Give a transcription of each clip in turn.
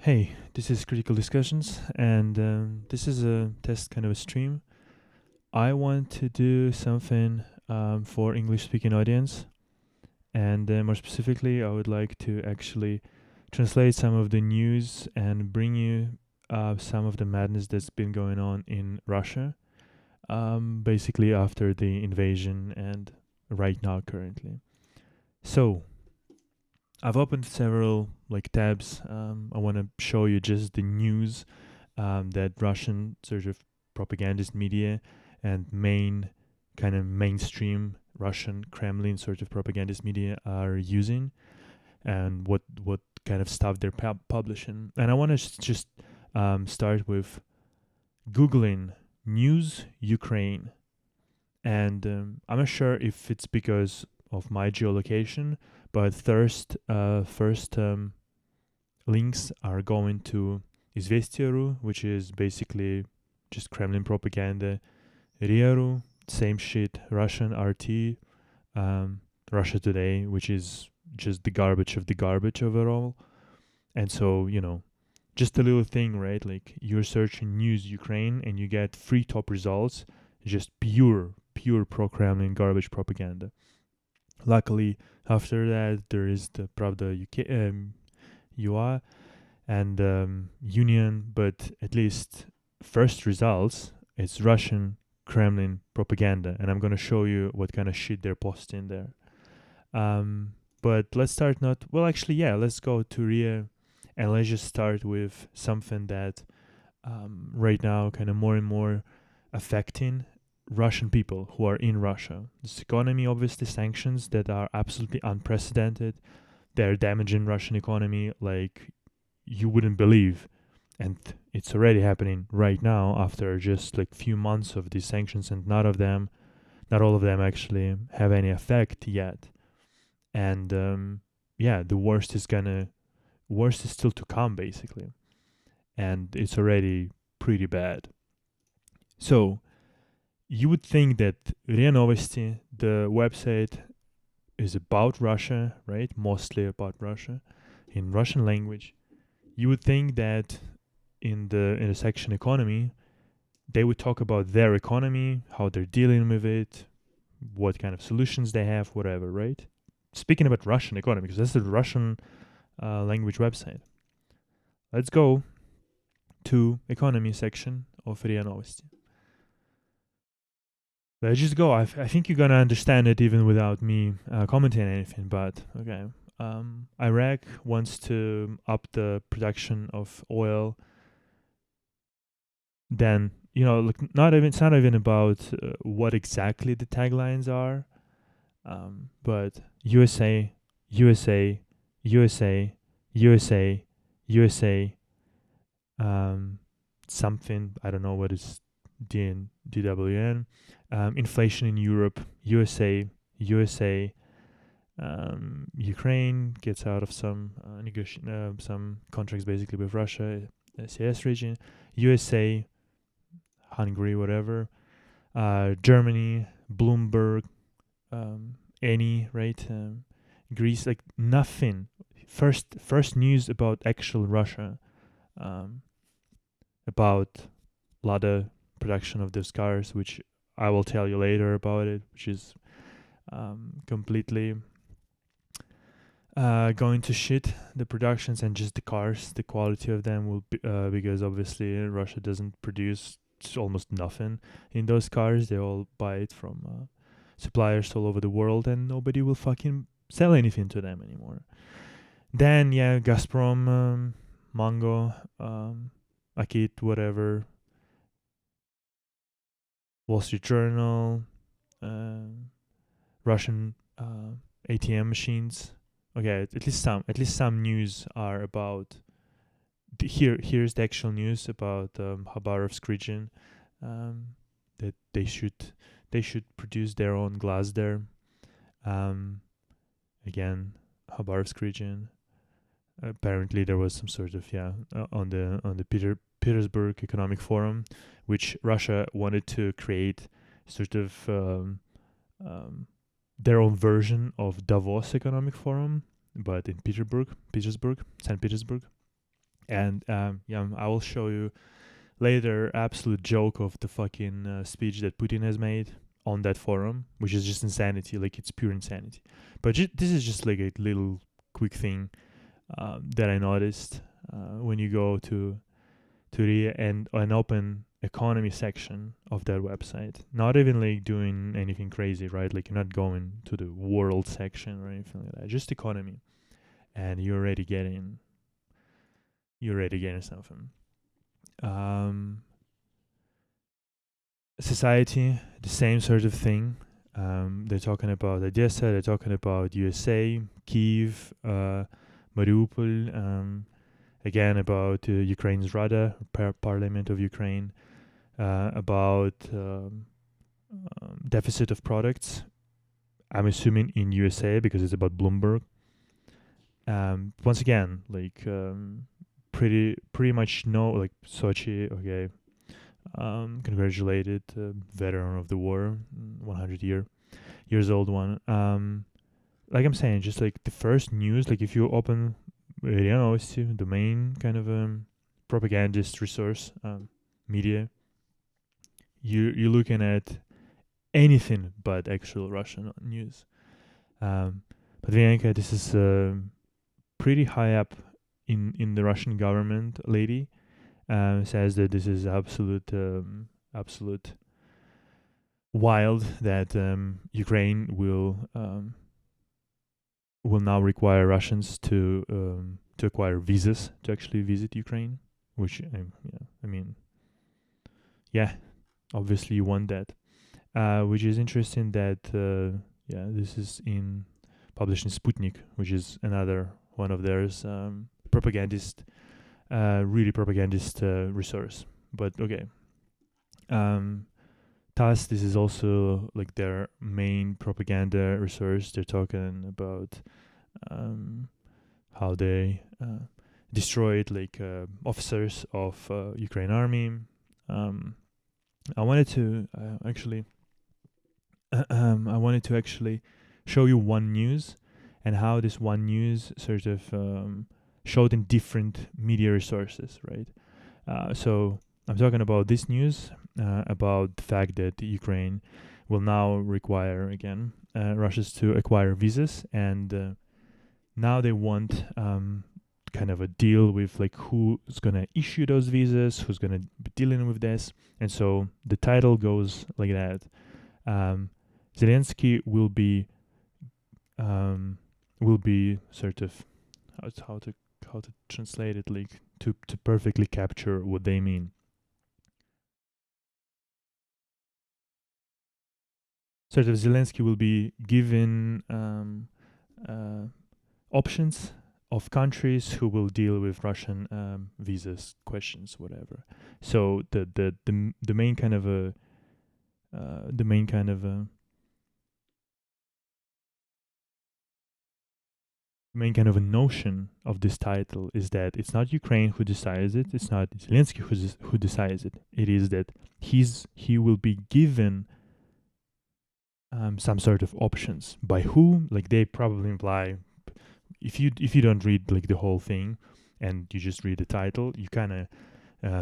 Hey, this is Critical Discussions, and this is a test kind of a stream. I want to do something for English-speaking audience, and more specifically, I would like to actually translate some of the news and bring you some of the madness that's been going on in Russia, basically after the invasion and right now currently. So, I've opened several like tabs. I want to show you just the news that Russian sort of propagandist media and main kind of mainstream Russian Kremlin sort of propagandist media are using, and what kind of stuff they're publishing. And I want to just start with googling news Ukraine, and I'm not sure if it's because of my geolocation, but first links are going to Izvestieru, which is basically just Kremlin propaganda. Riaru, same shit. Russian RT, Russia Today, which is just the garbage of the garbage overall. And so, just a little thing, right? Like you're searching news Ukraine and you get three top results, just pure pro Kremlin garbage propaganda. Luckily, after that, there is the Pravda UK, UA and Union, but at least first results, it's Russian Kremlin propaganda, and I'm gonna show you what kind of shit they're posting there. But let's start not well. Actually, yeah, let's go to RIA, and let's just start with something that right now kind of more and more affecting Russian people who are in Russia. This economy, obviously, sanctions that are absolutely unprecedented. They're damaging Russian economy like you wouldn't believe, and it's already happening right now after just like few months of these sanctions, and not all of them actually have any effect yet. And yeah, the worst is still to come basically, and it's already pretty bad. So you would think that RIA Novosti, the website, is about Russia, right? Mostly about Russia in Russian language. You would think that in the section economy, they would talk about their economy, how they're dealing with it, what kind of solutions they have, whatever, right? Speaking about Russian economy, because that's the Russian language website. Let's go to economy section of RIA Novosti. Let's just go. I think you're gonna understand it even without me commenting anything. But okay, Iraq wants to up the production of oil. Then look, it's not even about what exactly the taglines are, but USA, USA, USA, USA, USA, something I don't know what is DWN. Inflation in Europe, USA, USA. Ukraine gets out of some some contracts basically with Russia, CIS region. USA, Hungary, whatever. Germany, Bloomberg, any right. Greece, like nothing. First news about actual Russia, about Lada production of those cars, which I will tell you later about it, which is completely going to shit, the productions and just the cars, the quality of them will be because obviously Russia doesn't produce almost nothing in those cars. They all buy it from suppliers all over the world, and nobody will fucking sell anything to them anymore. Then yeah, Gazprom, Mango, Akit, whatever, Wall Street Journal, Russian ATM machines. Okay, at least some news are about. Here's the actual news about Khabarovsk region, that they should produce their own glass there. Again, Khabarovsk region. Apparently, there was some sort of on the Petersburg Economic Forum, which Russia wanted to create sort of their own version of Davos Economic Forum, but in St. Petersburg. And yeah, I will show you later absolute joke of the fucking speech that Putin has made on that forum, which is just insanity. Like, it's pure insanity. But this is just like a little quick thing that I noticed when you go to the an open economy section of their website. Not even like doing anything crazy, right? Like, you're not going to the world section or anything like that. Just economy, and you're already getting something. Um, Society, the same sort of thing. They're talking about Odessa, they're talking about USA, Kiev, Mariupol, again about Ukraine's Rada, Parliament of Ukraine, about deficit of products. I'm assuming in USA because it's about Bloomberg. Once again, like pretty much no, like Sochi. Okay, congratulated veteran of the war, 100 years old one. Like I'm saying, just like the first news, like if you open RIA Novosti, the main kind of propagandist resource media, you're looking at anything but actual Russian news. But Vienka, this is pretty high up in the Russian government lady, says that this is absolute wild that Ukraine will now require Russians to acquire visas to actually visit Ukraine, which I mean, yeah, obviously you want that. Which is interesting that this is published in Sputnik, which is another one of theirs propagandist, really propagandist resource. But okay, TASS, this is also like their main propaganda resource. They're talking about how they destroyed like officers of Ukraine army. I wanted to actually show you one news and how this one news sort of showed in different media resources, right? So I'm talking about this news about the fact that Ukraine will now require again Russians to acquire visas, and now they want kind of a deal with like who's gonna issue those visas, who's gonna be dealing with this, and so the title goes like that. Zelensky will be sort of how to translate it, like to perfectly capture what they mean. Sort of Zelensky will be given options of countries who will deal with Russian visas questions, whatever. So the main kind of a the main kind of a main kind of a notion of this title is that it's not Ukraine who decides it, it's not Zelensky who decides it. It is that he will be given some sort of options by who. Like, they probably imply, if you don't read like the whole thing and you just read the title, you kind of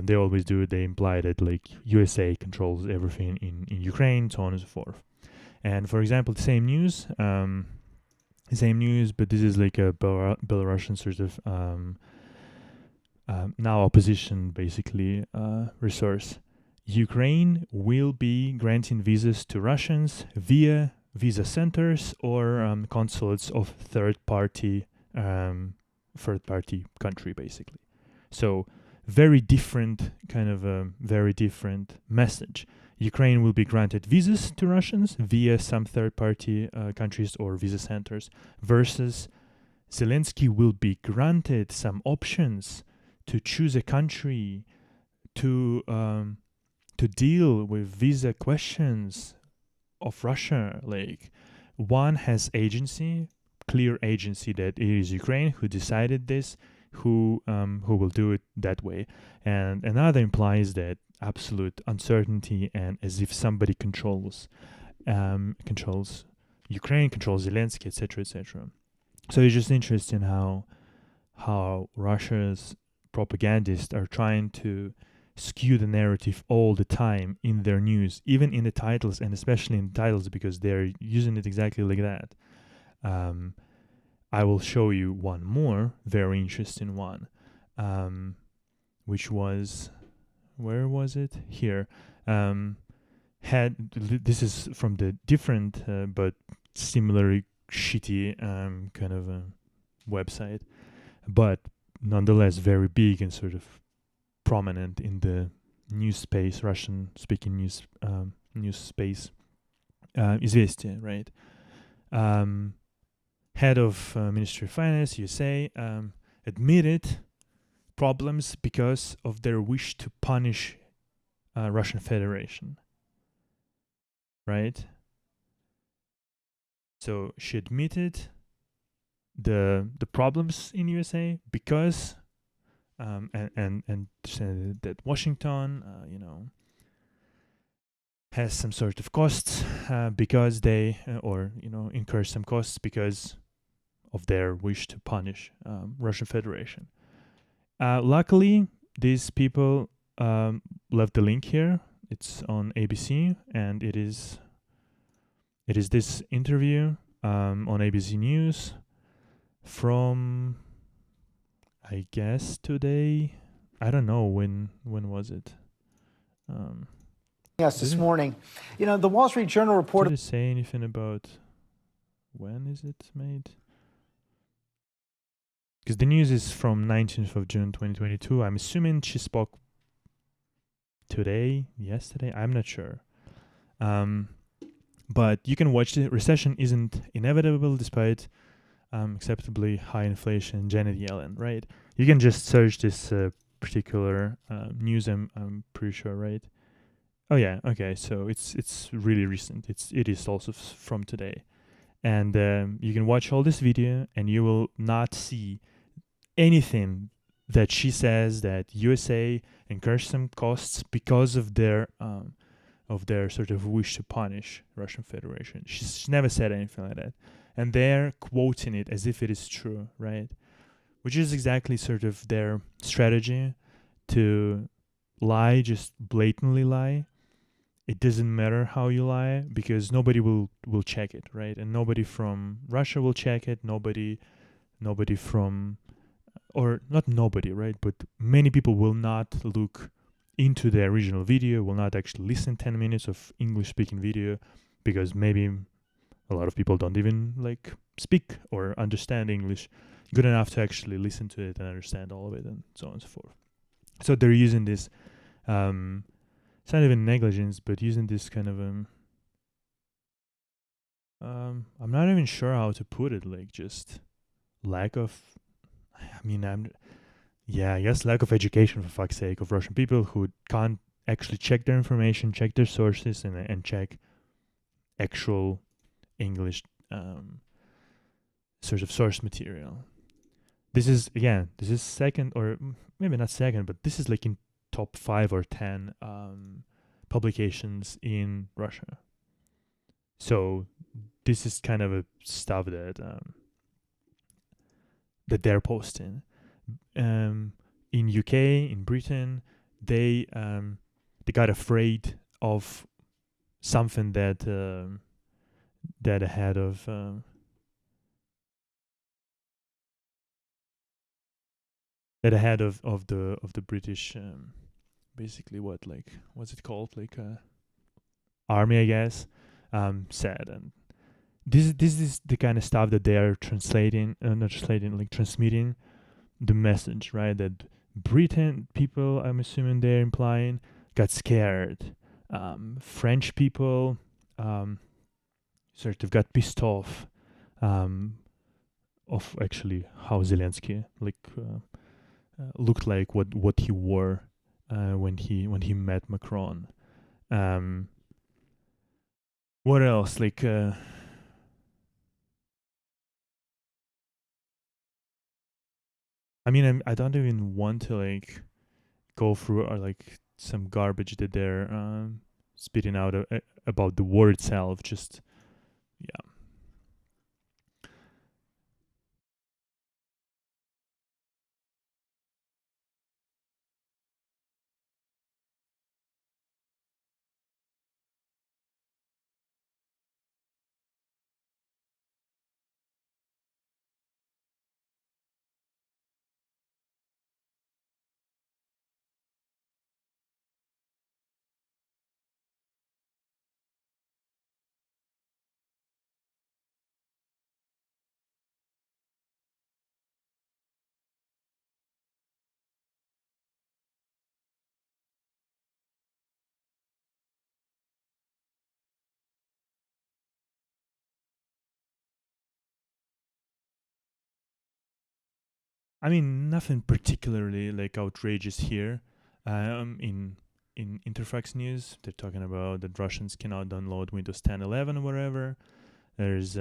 they always do it. They imply that like USA controls everything in Ukraine, so on and so forth. And for example, the same news, but this is like a Belarusian sort of now opposition basically resource. Ukraine will be granting visas to Russians via visa centers or consulates of third party country, basically. So very different kind of a very different message. Ukraine will be granted visas to Russians via some third party countries or visa centers, versus Zelensky will be granted some options to choose a country to deal with visa questions of Russia. Like, one has agency, clear agency, that it is Ukraine who decided this, who will do it that way, and another implies that absolute uncertainty and as if somebody controls Ukraine, controls Zelensky, etc., etc. So it's just interesting how Russia's propagandists are trying to skew the narrative all the time in their news, even in the titles, and especially in the titles, because they're using it exactly like that. I will show you one more very interesting one, which was, where was it? Here. This is from the different but similarly shitty kind of website, but nonetheless very big and sort of prominent in the news space, Russian speaking news space. Известия, right? Head of Ministry of Finance, USA, admitted problems because of their wish to punish Russian Federation, right? So she admitted the problems in USA because and said that Washington, has some sort of costs because they incur some costs because of their wish to punish Russian Federation. Luckily, these people left the link here. It's on ABC, and it is this interview on ABC News from, I guess, today. I don't know when was it. Yes, this morning. The Wall Street Journal reported. Did it say anything about when is it made? Because the news is from 19th of June 2022. I'm assuming she spoke today, yesterday. I'm not sure. But you can watch the recession isn't inevitable despite acceptably high inflation. Janet Yellen, right? You can just search this particular news. I'm pretty sure, right? Oh yeah, okay. So it's really recent. It is also from today, and you can watch all this video, and you will not see anything that she says that USA incurs some costs because of their sort of wish to punish Russian Federation. She's never said anything like that, and they're quoting it as if it is true, right? Which is exactly sort of their strategy to lie, just blatantly lie. It doesn't matter how you lie because nobody will check it, right? And nobody from Russia will check it. Nobody from, or not nobody, right? But many people will not look into the original video, will not actually listen 10 minutes of English-speaking video because maybe a lot of people don't even speak or understand English good enough to actually listen to it and understand all of it and so on and so forth. So they're using this, it's not even negligence, but using this kind of I'm not even sure how to put it, just lack of, I guess lack of education, for fuck's sake, of Russian people who can't actually check their information, check their sources, and check actual English sort of source material. This is second, or maybe not second, but this is in top 5 or 10 publications in Russia. So this is kind of a stuff that they're posting. In UK, in Britain, they got afraid of something that ahead of the British basically what's it called, army, I guess, said. And this is the kind of stuff that they are transmitting the message, right? That Britain people, I'm assuming they're implying, got scared. French people sort of got pissed off of actually how Zelensky looked like, what he wore when he met Macron. What else? I don't even want to go through or some garbage that they're spitting out about the war itself. Just yeah. I mean, nothing particularly like outrageous here. In Interfax news, they're talking about that Russians cannot download Windows 10, 11, or whatever. There's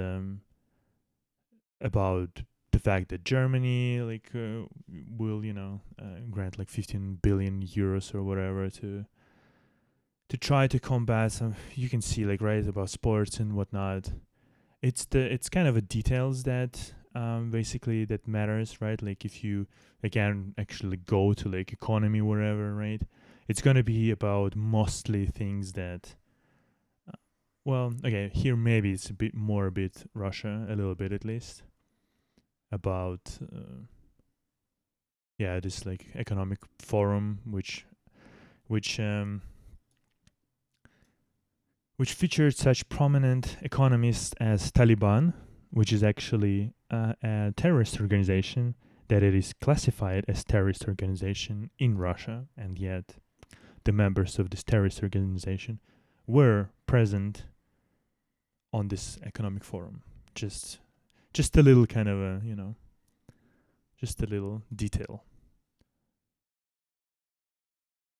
about the fact that Germany will grant like 15 billion euros or whatever to try to combat some. You can see like right about sports and whatnot. It's kind of a details that basically that matters, right? Like if you again actually go to like economy wherever, right? It's gonna be about mostly things that well, okay, here maybe it's a bit Russia, a little bit at least, about this like economic forum which um which featured such prominent economists as Taliban, which is actually a terrorist organization, that it is classified as terrorist organization in Russia, and yet the members of this terrorist organization were present on this economic forum. Just a little kind of a just a little detail.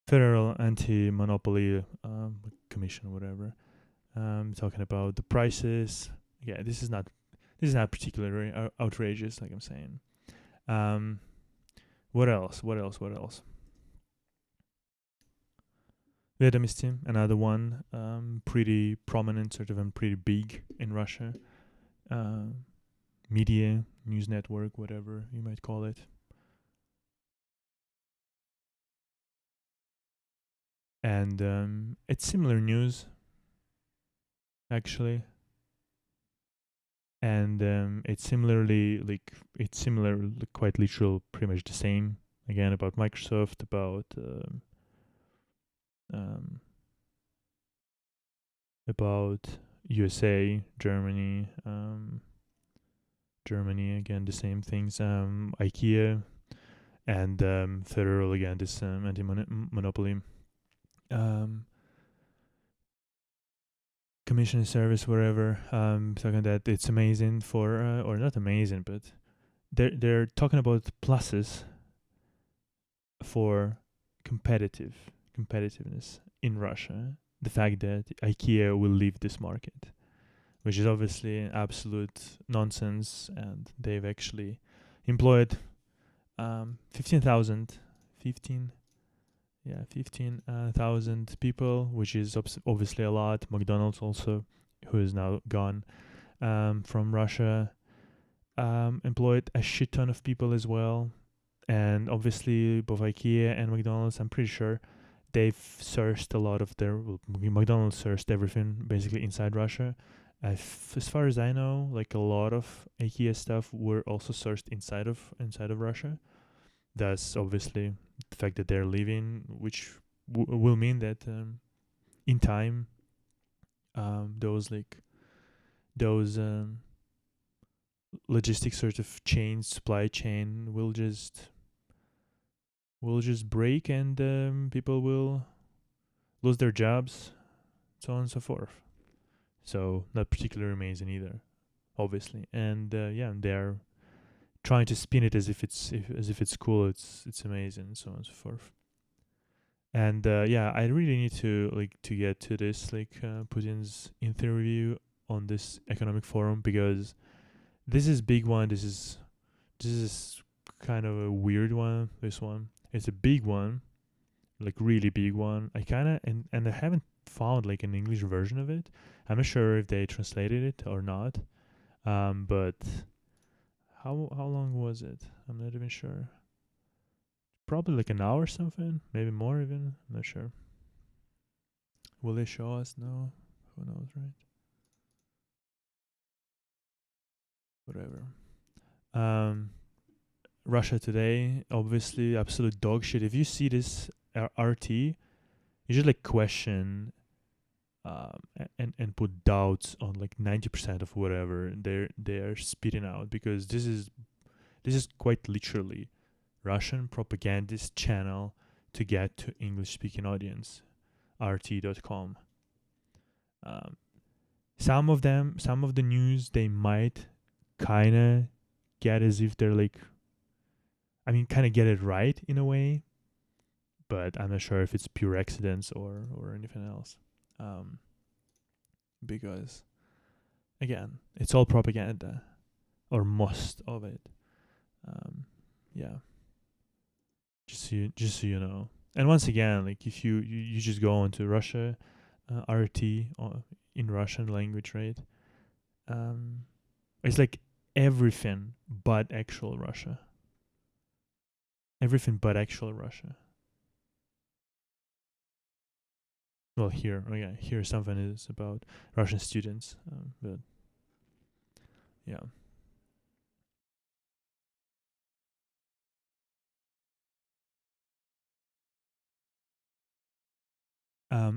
Federal Anti-Monopoly Commission, whatever, talking about the prices. Yeah, this is not particularly outrageous, like I'm saying. What else? Vedomosti, another one, pretty prominent, sort of, and pretty big in Russia. Media, news network, whatever you might call it. And it's similar news, actually. And it's quite literal, pretty much the same. Again, about Microsoft, about USA, Germany, again the same things. IKEA and Federal, again this anti-monopoly commission service, whatever. Talking that it's amazing for or not amazing, but they're talking about pluses for competitiveness in Russia. The fact that IKEA will leave this market, which is obviously absolute nonsense, and they've actually employed 15,000 people, which is obviously a lot. McDonald's also, who is now gone from Russia, employed a shit ton of people as well. And obviously both IKEA and McDonald's, I'm pretty sure they've sourced a lot of their McDonald's sourced everything basically inside Russia. As far as I know, like a lot of IKEA stuff were also sourced inside of Russia. Thus, obviously, the fact that they're leaving, which will mean that in time, those logistic sort of supply chain will just break, and people will lose their jobs, so on and so forth. So not particularly amazing either, obviously. And they're trying to spin it as if it's cool, it's amazing, and so on and so forth. And I really need to get to this Putin's interview on this economic forum, because this is big one. This is kind of a weird one. This one, it's a big one, like really big one. I kind of and I haven't found like an English version of it. I'm not sure if they translated it or not. But how long was it? I'm not even sure. Probably like an hour or something, maybe more even. I'm not sure. Will they show us? No. Who knows, right? Whatever. Russia Today, obviously absolute dog shit. If you see this RT, you just like question and put doubts on like 90% of whatever they're spitting out, because this is quite literally Russian propagandist channel to get to English speaking audience. RT.com. Some of the news they might kind of get as if they're like I mean, kind of get it right in a way, but I'm not sure if it's pure accidents or anything else. Um, because again, it's all propaganda, or most of it. Um, yeah, just so you know. And once again, like if you just go onto Russia, RT in Russian language, right? Um, it's like everything but actual Russia. Everything but actual Russia. Well, here, okay, here something is about Russian students, but yeah.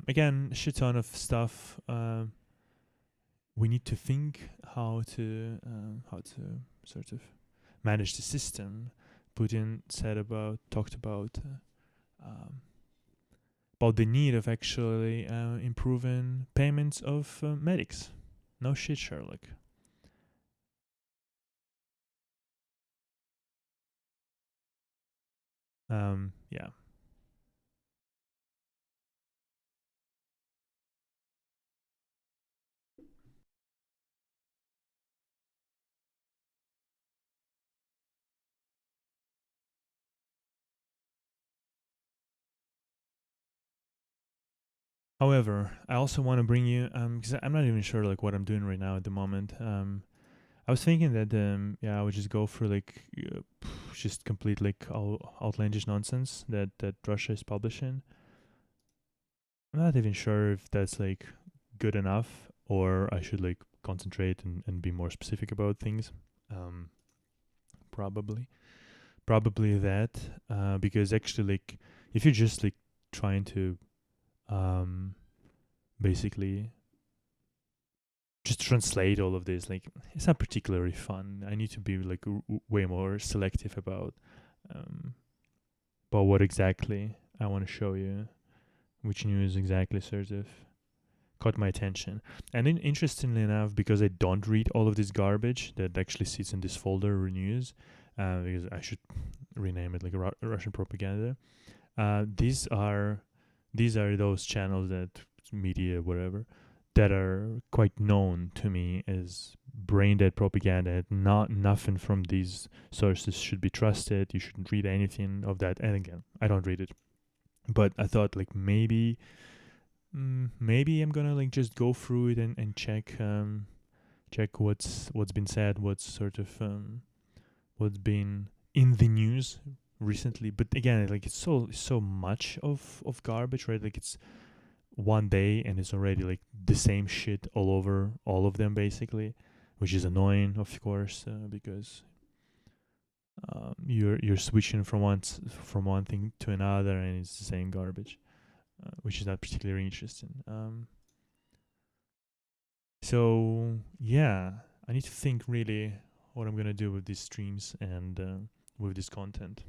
Again, shit ton of stuff. We need to think how to sort of manage the system. Putin talked about the need of actually improving payments of medics. No shit, Sherlock. Yeah. However, I also want to bring you because I'm not even sure like what I'm doing right now at the moment. I was thinking that yeah, I would just go for like just complete like outlandish nonsense that Russia is publishing. I'm not even sure if that's like good enough or I should like concentrate and be more specific about things. Um, probably probably that because actually like if you're just like trying to um basically just translate all of this, like it's not particularly fun. I need to be like way more selective um about what exactly I want to show you, which news exactly sort of caught my attention. And interestingly enough, because I don't read all of this garbage that actually sits in this folder news, because I should rename it like Russian propaganda. These are those channels that media whatever that are quite known to me as brain dead propaganda. Not nothing from these sources should be trusted. You shouldn't read anything of that. And again, I don't read it, but I thought like maybe I'm gonna like just go through it and check what's been said, what's been in the news recently. But again, like it's so much of garbage, right? Like it's one day and it's already like the same shit all over all of them basically, which is annoying, of course, because you're switching from one thing to another and it's the same garbage, which is not particularly interesting. So yeah, I need to think really what I'm gonna do with these streams and with this content.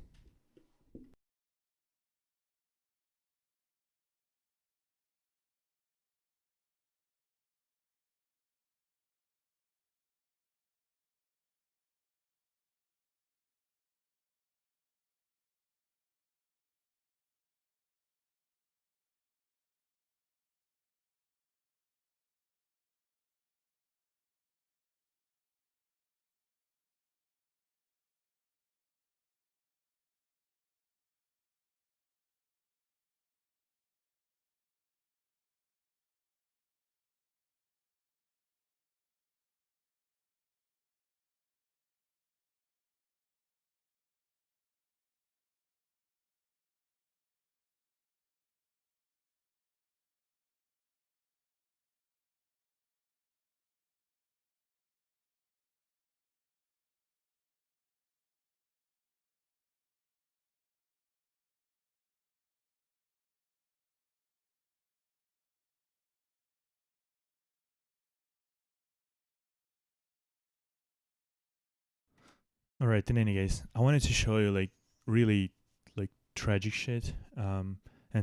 All right. In any case, I wanted to show you like really like tragic shit, and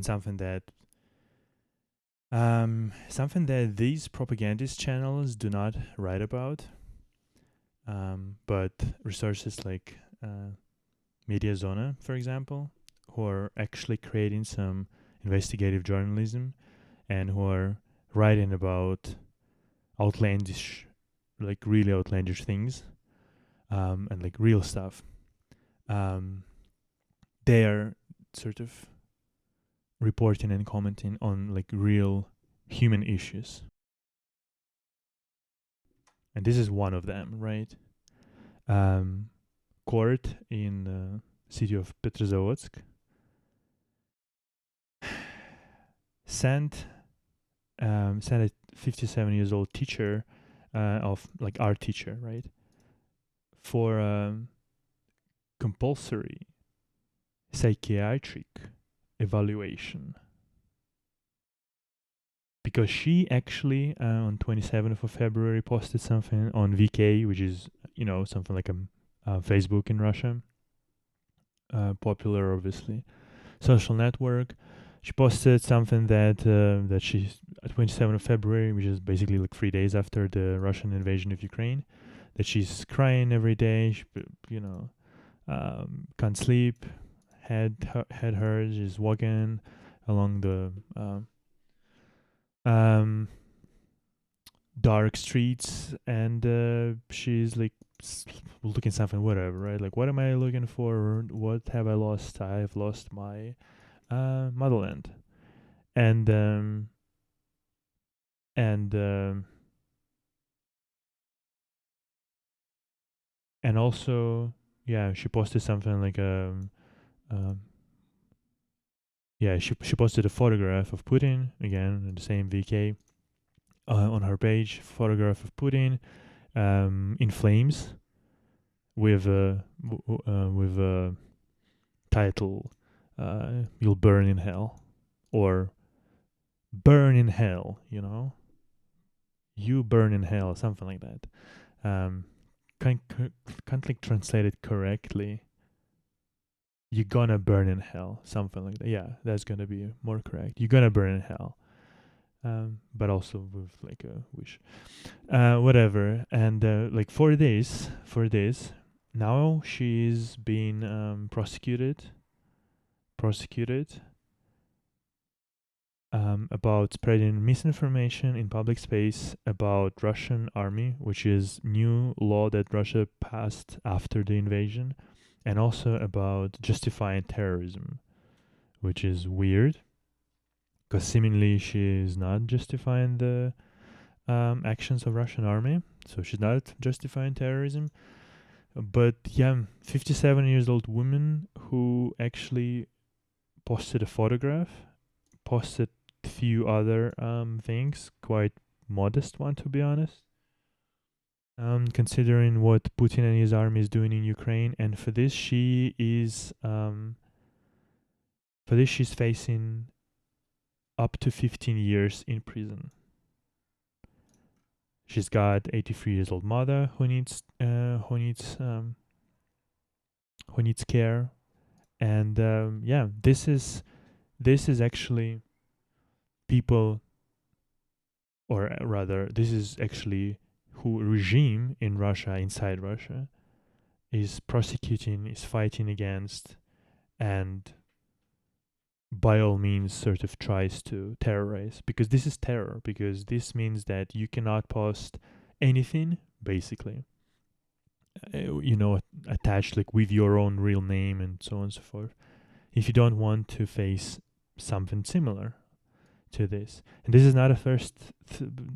something that these propagandist channels do not write about, but resources like Media Zona, for example, who are actually creating some investigative journalism and who are writing about outlandish, like really outlandish things, and like real stuff. Um, they are sort of reporting and commenting on like real human issues. And this is one of them, right? Um, Court in the city of Petrozavodsk sent sent a 57 years old teacher of like art teacher, right, for compulsory psychiatric evaluation because she actually on 27th of February posted something on VK, which is something like a Facebook in Russia, popular obviously social network. She posted something that she's 27th of February, which is basically like 3 days after the Russian invasion of Ukraine, that she's crying every day. She, can't sleep, head hurts. She's walking along the um, dark streets, and she's like looking something, whatever, right? Like, what am I looking for? What have I lost? I have lost my motherland, and and um, and also, yeah, she posted something like um yeah, she posted a photograph of Putin again in the same VK on her page, photograph of Putin in flames with with a title, "You'll burn in hell," or "Burn in hell," you burn in hell, something like that. Um, can't like translate it correctly. You're gonna burn in hell, something like that. Yeah, that's gonna be more correct. You're gonna burn in hell. But also with like a wish, whatever. And like for this, now she's been prosecuted about spreading misinformation in public space about Russian army, which is new law that Russia passed after the invasion, and also about justifying terrorism, which is weird because seemingly she is not justifying the actions of Russian army, so she's not justifying terrorism. But yeah, 57 years old woman who actually posted a photograph, posted few other things, quite modest one to be honest. Considering what Putin and his army is doing in Ukraine, and for this she's facing up to 15 years in prison. She's got 83 years old mother who needs care, and yeah, this is actually people, or rather, this is actually who regime in Russia, inside Russia, is prosecuting, is fighting against, and by all means sort of tries to terrorize, because this is terror, because this means that you cannot post anything basically, attached like with your own real name and so on and so forth, if you don't want to face something similar to this. And this is not a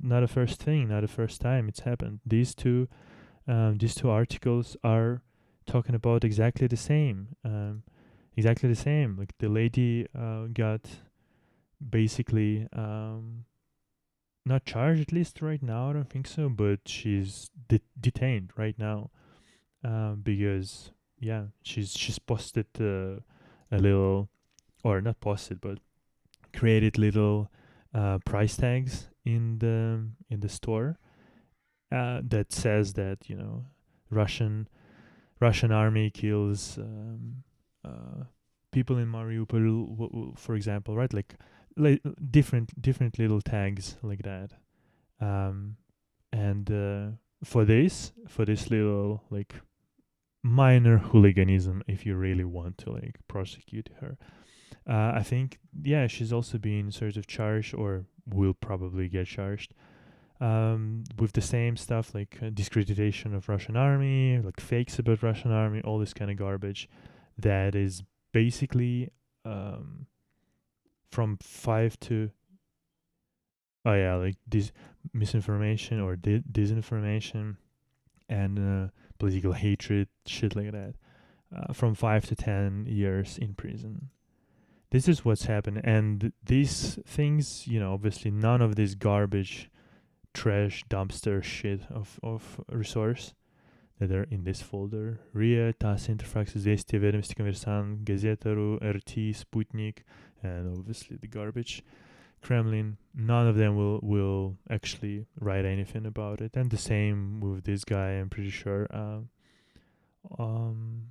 not a first thing, not a first time it's happened. These two articles are talking about exactly the same. Like the lady got basically not charged, at least right now. I don't think so, but she's detained right now because yeah, she's posted a little, or not posted, but created little price tags in the store that says that Russian Russian army kills people in Mariupol, for example, right? Like different little tags like that, um, and for this little like minor hooliganism if you really want to like prosecute her. I think, yeah, she's also been sort of charged or will probably get charged with the same stuff like discreditation of Russian army, like fakes about Russian army, all this kind of garbage that is basically um, from 5 to oh yeah, like this misinformation or disinformation and political hatred, shit like that, from 5 to 10 years in prison. This is what's happened, and these things, obviously, none of this garbage, trash, dumpster shit of resource that are in this folder. RIA, TASS, Interfax, Известия, Ведомости, Коммерсант, Газета.ру, RT, Sputnik, and obviously the garbage. Kremlin, none of them will actually write anything about it. And the same with this guy, I'm pretty sure. Um,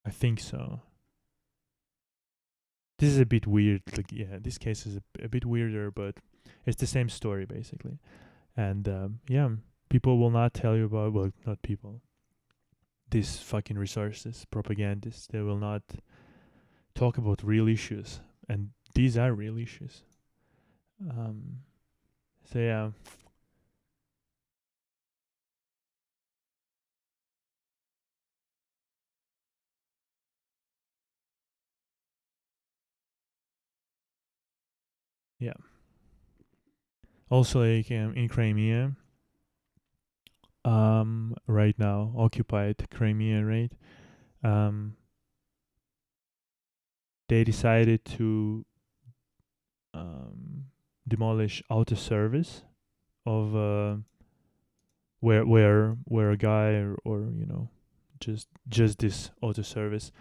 I think so. This is a bit weird. Like, yeah, this case is a bit weirder, but it's the same story basically. And yeah, people will not tell you about. Well, not people. These fucking resources, propagandists, they will not talk about real issues, and these are real issues. Um, so yeah, yeah. Also, like in Crimea, right now, occupied Crimea, right? Um, they decided to um, demolish auto service of where a guy or just this auto service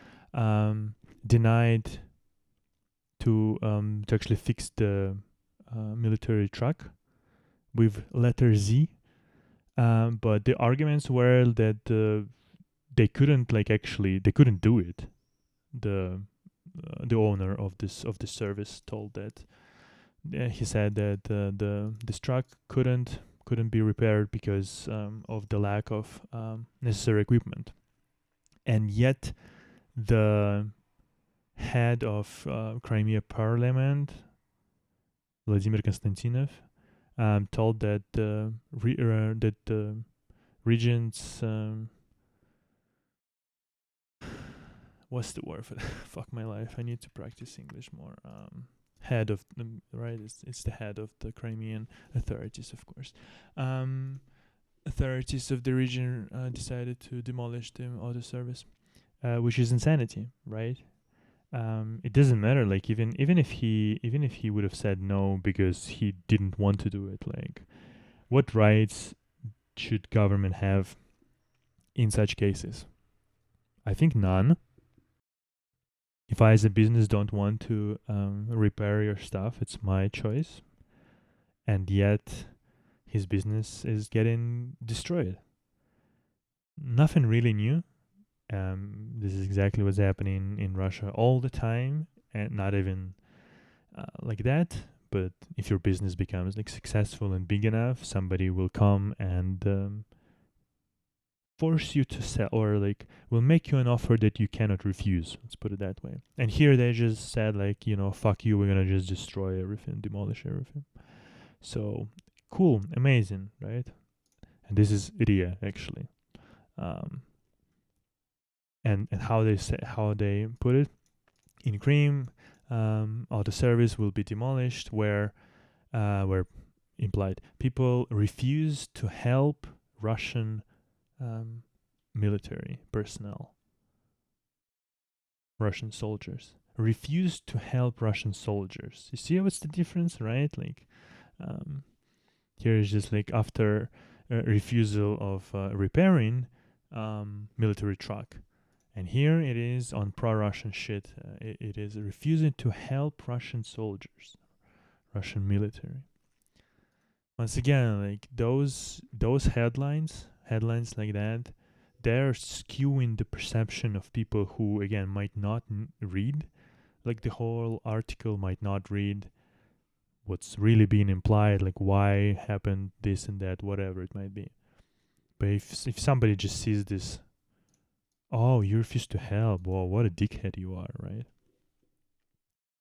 denied to actually fix the military truck with letter Z. But the arguments were that they couldn't do it. The owner of the service told that he said that this truck couldn't be repaired because of the lack of necessary equipment, and yet the head of Crimea Parliament, Vladimir Konstantinov, told that that the region's what's the word for that? Fuck my life. I need to practice English more. Head of the right. It's the head of the Crimean authorities, of course. Authorities of the region decided to demolish the auto service, which is insanity, right? It doesn't matter. Like even if he would have said no because he didn't want to do it, like what rights should government have in such cases? I think none. If I as a business don't want to repair your stuff, it's my choice. And yet his business is getting destroyed. Nothing really new. This is exactly what's happening in Russia all the time, and not even like that. But if your business becomes like successful and big enough, somebody will come and force you to sell, or like will make you an offer that you cannot refuse. Let's put it that way. And here they just said like, fuck you, we're gonna just destroy everything, demolish everything. So cool, amazing, right? And this is Iria actually. Um, and how they put it in Cream, auto service will be demolished where implied people refuse to help Russian military personnel, Russian soldiers. Refuse to help Russian soldiers. You see what's the difference, right? Like, here is just like after refusal of repairing military truck. And here it is on pro-Russian shit. It is refusing to help Russian soldiers, Russian military. Once again, like those headlines like that, they're skewing the perception of people who again might not read, like the whole article might not read what's really being implied, like why happened this and that, whatever it might be. But if somebody just sees this, oh, you refuse to help. Whoa, what a dickhead you are, right?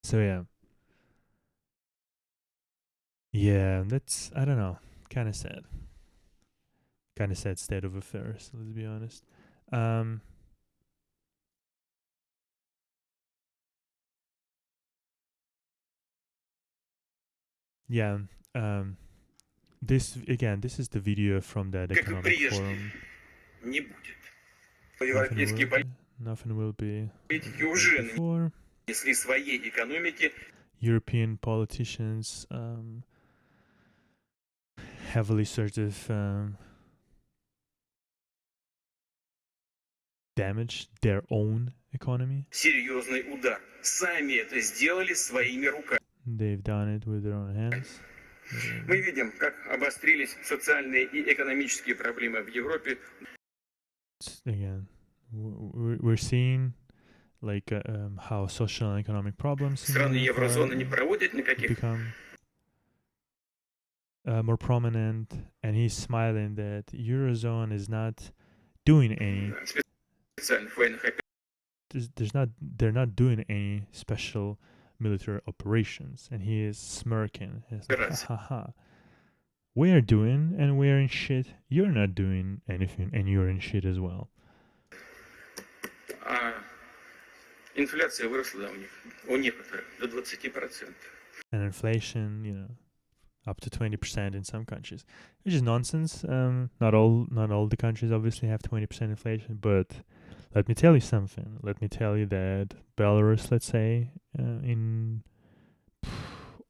So yeah. Yeah, that's, I don't know, kind of sad. Kind of sad state of affairs, let's be honest. Yeah, this is the video from that economic forum. Nothing will be like before. European politicians heavily sort of damage their own economy. They've done it with their own hands. Мы видим, как обострились социальные и экономические проблемы в Европе. Again, we're seeing like how social and economic problems Страны еврозоны не проводят никаких become more prominent, and he's smiling that Eurozone is not doing any. They're not doing any special military operations, and he is smirking. He's like, ha ha ha. We are doing, and we are in shit. You're not doing anything, and you're in shit as well. Инфляция выросла у некоторых до 20%. And inflation, up to 20% in some countries, which is nonsense. Not all the countries obviously have 20% inflation, but let me tell you something. Let me tell you that Belarus, let's say, I'm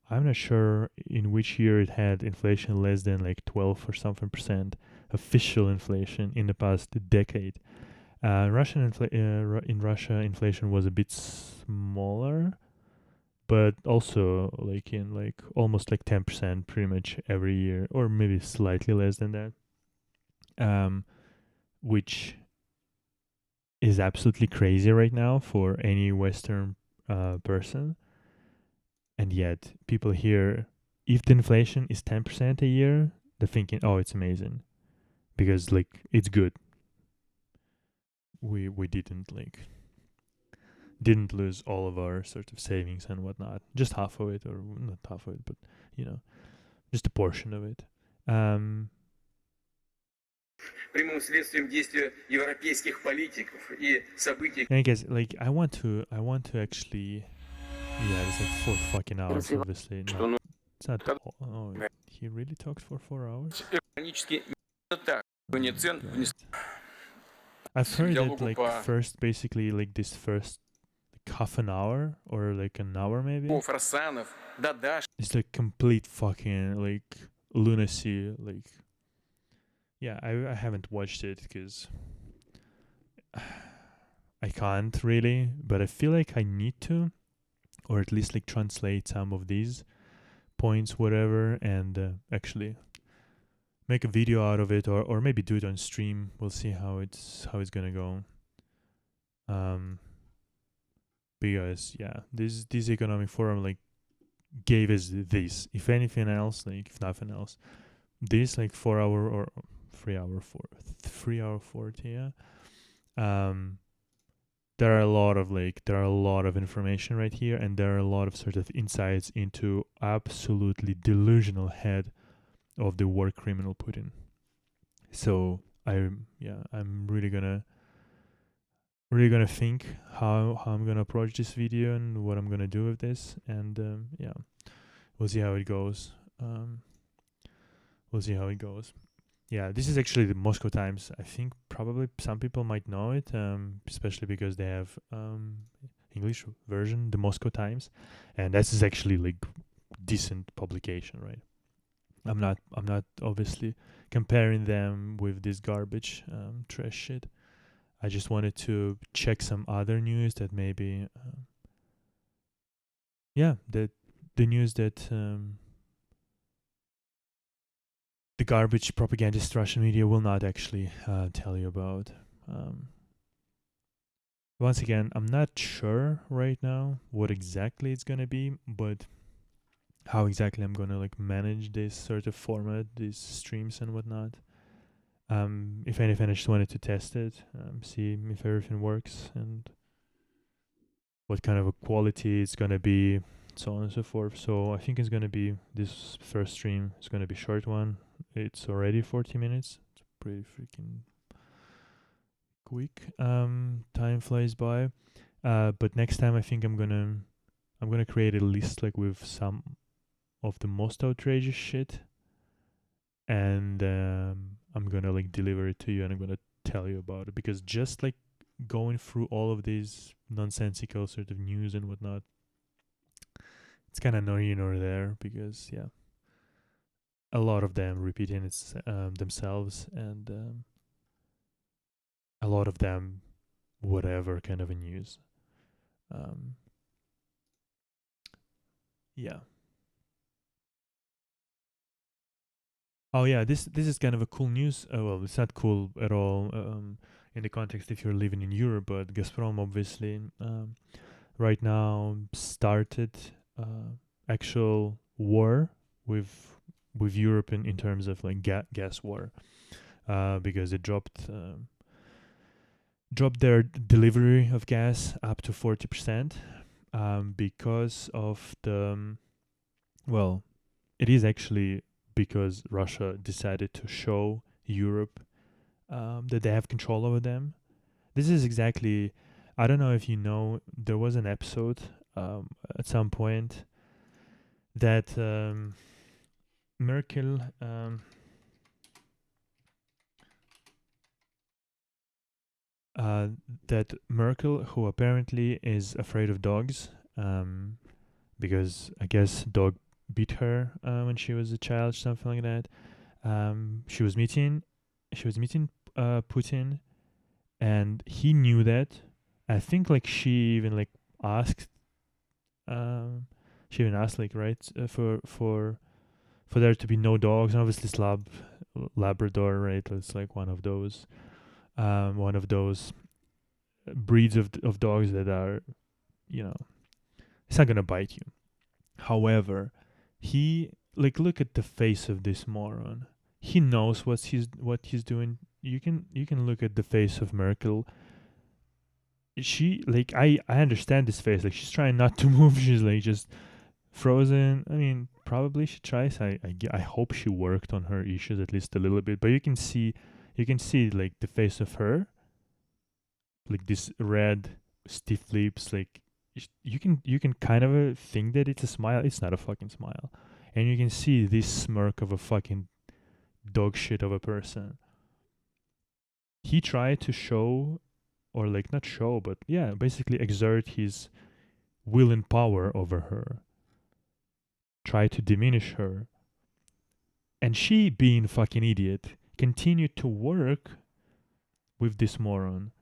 not sure in which year it had inflation less than like 12 or something percent official inflation in the past decade. In Russia, inflation was a bit smaller, but also like in like almost like 10% pretty much every year, or maybe slightly less than that, which is absolutely crazy right now for any Western person. And yet people here, if the inflation is 10% a year, they're thinking, oh, it's amazing, because like it's good. We didn't lose all of our sort of savings and whatnot, just half of it, or not half of it, but just a portion of it. Прямым следствием действия европейских политиков и событий. And I guess like I want to actually, it's like 4 fucking hours, obviously. No, it's not. Oh, he really talked for 4 hours. I've heard that like first, basically like this first like half an hour or like an hour maybe, it's like complete fucking like lunacy. Like, yeah, I haven't watched it because I can't really, but I feel like I need to, or at least like translate some of these points, whatever, and actually make a video out of it, or maybe do it on stream. We'll see how it's gonna go. Because yeah, this economic forum like gave us this. If anything else, like if nothing else, this like 4 hour or 3 hour 40, yeah. There are a lot of information right here, and there are a lot of sort of insights into absolutely delusional head of the war criminal Putin. So I'm really gonna think how I'm gonna approach this video and what I'm gonna do with this, and we'll see how it goes. Yeah, this is actually the Moscow Times. I think probably some people might know it, especially because they have English version, the Moscow Times, and this is actually like decent publication, right? I'm not obviously comparing them with this garbage trash shit. I just wanted to check some other news that maybe that the news that the garbage propagandist Russian media will not actually tell you about. Once again, I'm not sure right now what exactly it's gonna be, but how exactly I'm gonna like manage this sort of format, these streams and whatnot, If anything, I just wanted to test it, see if everything works and what kind of a quality it's gonna be, so on and so forth. So I think it's gonna be this first stream. It's gonna be a short one. It's already 40 minutes. It's pretty freaking quick. Time flies by. But next time I think I'm gonna create a list like with some of the most outrageous shit, and I'm gonna like deliver it to you, and I'm gonna tell you about it, because just like going through all of these nonsensical sort of news and whatnot, it's kind of neither here nor there, because yeah, a lot of them repeating themselves, and a lot of them whatever kind of a news. Um, yeah. Oh yeah, this is kind of a cool news. Well, it's not cool at all in the context if you're living in Europe, but Gazprom obviously right now started actual war with Europe in terms of like gas war, because it dropped their delivery of gas up to 40%, because of the well, it is actually because Russia decided to show Europe that they have control over them. This is exactly, I don't know if you know, there was an episode at some point that Merkel, uh, who apparently is afraid of dogs, because I guess dog beat her when she was a child, something like that. She was meeting Putin, and he knew that. I think like asked, she even asked like, right, for there to be no dogs, and obviously it's Labrador, right? It's like one of those breeds of dogs that are, you know, it's not gonna bite you. However, he like, look at the face of this moron. He knows what he's doing. You can look at the face of Merkel. She like, I understand this face. Like, she's trying not to move. She's like just frozen. I mean, probably she tries. I hope she worked on her issues at least a little bit. But you can see like the face of her, like this red stiff lips. Like, you can kind of think that it's a smile. It's not a fucking smile, and you can see this smirk of a fucking dog shit of a person. He tried to show, or like not show, but yeah, basically exert his will and power over her, try to diminish her. And she, being a fucking idiot, continued to work with this moron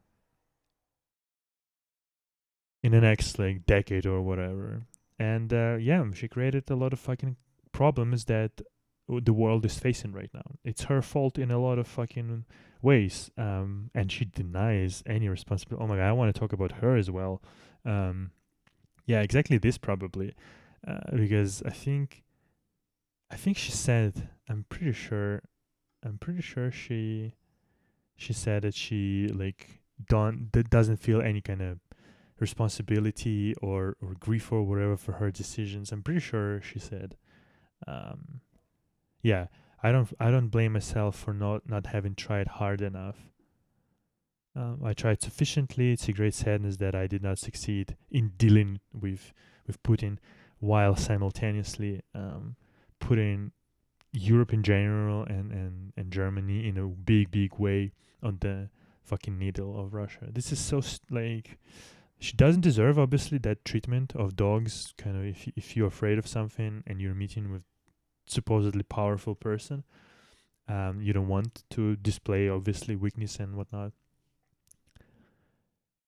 in the next like decade or whatever. And yeah, she created a lot of fucking problems that the world is facing right now. It's her fault in a lot of fucking ways. And she denies any responsibility. Oh my god, I want to talk about her as well. Yeah, exactly this probably, because I think she said, I'm pretty sure she said that she like doesn't feel any kind of responsibility or grief or whatever for her decisions. I'm pretty sure she said. Um, yeah, I don't blame myself for not having tried hard enough. I tried sufficiently. It's a great sadness that I did not succeed in dealing with Putin, while simultaneously putting Europe in general and Germany in a big way on the fucking needle of Russia. This is so like, she doesn't deserve obviously that treatment of dogs. Kind of, if you're afraid of something and you're meeting with supposedly powerful person, you don't want to display obviously weakness and whatnot.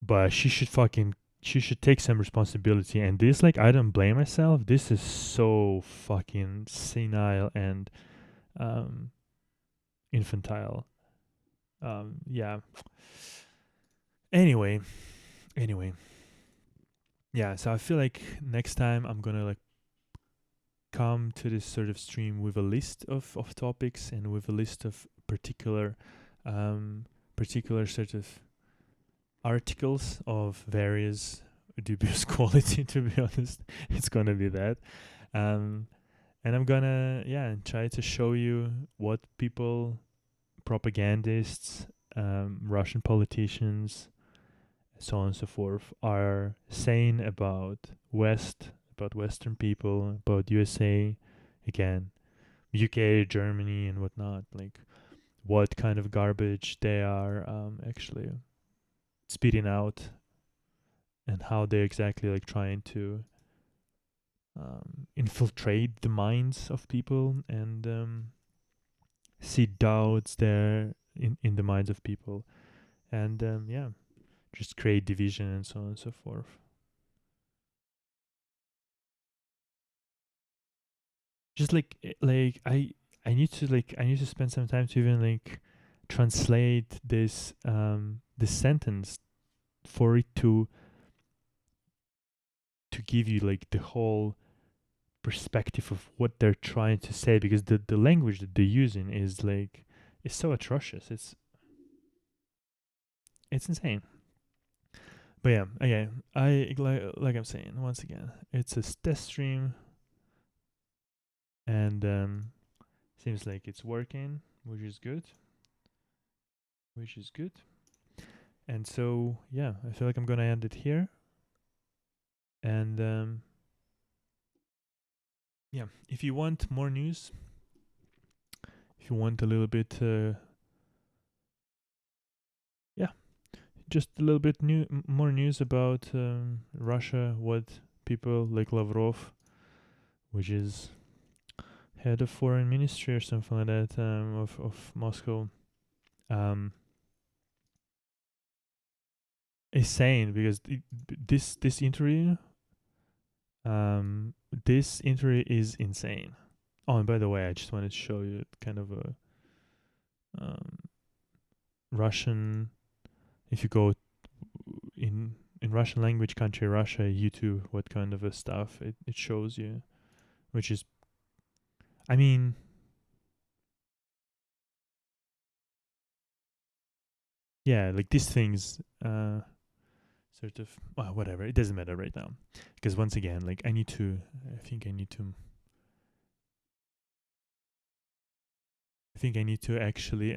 But she should take some responsibility. And this, like, I don't blame myself. This is so fucking senile and um infantile. Yeah. Anyway, yeah, so I feel like next time I'm gonna like come to this sort of stream with a list of topics and with a list of particular particular sort of articles of various dubious quality. To be honest, it's gonna be that. Um, and I'm gonna try to show you what people, propagandists, Russian politicians, so on and so forth, are saying about Western people, about USA, again, UK, Germany, and whatnot. Like, what kind of garbage they are actually spitting out, and how they're exactly like trying to infiltrate the minds of people, and see doubts there in the minds of people, and just create division and so on and so forth. Just I need to spend some time to even like translate this sentence for it to give you like the whole perspective of what they're trying to say, because the language that they're using is so atrocious. It's insane. But yeah, okay. I like I'm saying once again, it's a test stream, and seems like it's working, which is good. And so yeah, I feel like I'm gonna end it here. And if you want more news, if you want a little bit, just a little bit more news about Russia, what people like Lavrov, which is head of foreign ministry or something like that, of Moscow, is saying, because this interview, this interview is insane. Oh, and by the way, I just wanted to show you kind of a Russian. If you go in Russian language country Russia YouTube, what kind of a stuff it shows you, which is, I mean, yeah, like these things, sort of, well, whatever. It doesn't matter right now, because once again, like I think I need to actually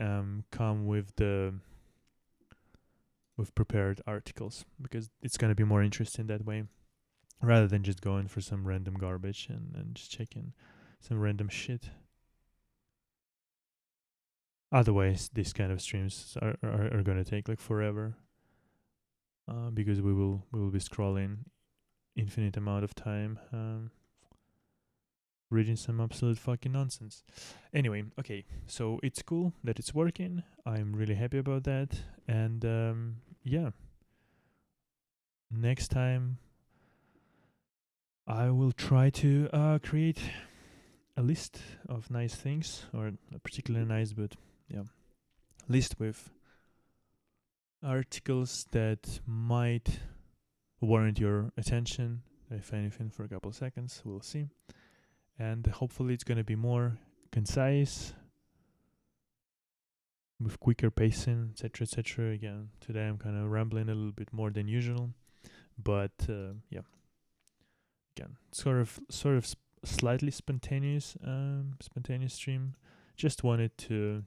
come with prepared articles, because it's gonna be more interesting that way, rather than just going for some random garbage and just checking some random shit. Otherwise, these kind of streams are gonna take like forever, because we will be scrolling infinite amount of time, reading some absolute fucking nonsense. Anyway, okay, so it's cool that it's working. I'm really happy about that, and next time I will try to create a list of nice things, or not particularly nice, but yeah, list with articles that might warrant your attention, if anything, for a couple of seconds. We'll see. And hopefully it's going to be more concise, with quicker pacing, etc., etc. Again, today I'm kind of rambling a little bit more than usual, but again, sort of slightly spontaneous stream. Just wanted to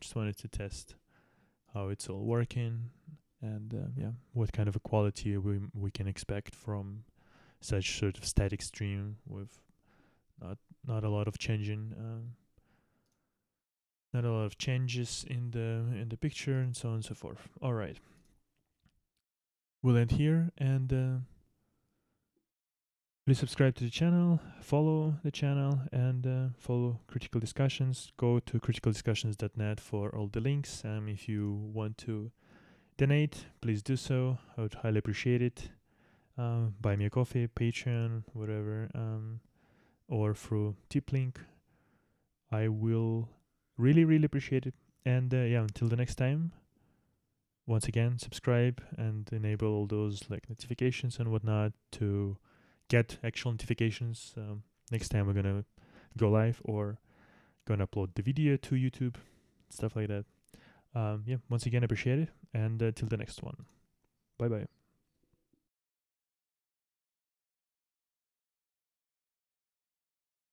test how it's all working, and what kind of a quality we can expect from such sort of static stream with not a lot of changing, not a lot of changes in the picture, and so on and so forth. All right, we'll end here, and please subscribe to the channel, follow the channel, and follow Critical Discussions. Go to criticaldiscussions.net for all the links. If you want to donate, please do so. I would highly appreciate it. Buy me a coffee, Patreon, whatever, or through TipLink. I will really, really appreciate it. And until the next time, once again, subscribe and enable all those like notifications and whatnot to get actual notifications. Next time we're gonna go live or gonna upload the video to YouTube, stuff like that. Yeah, once again, appreciate it, and till the next one. Bye bye.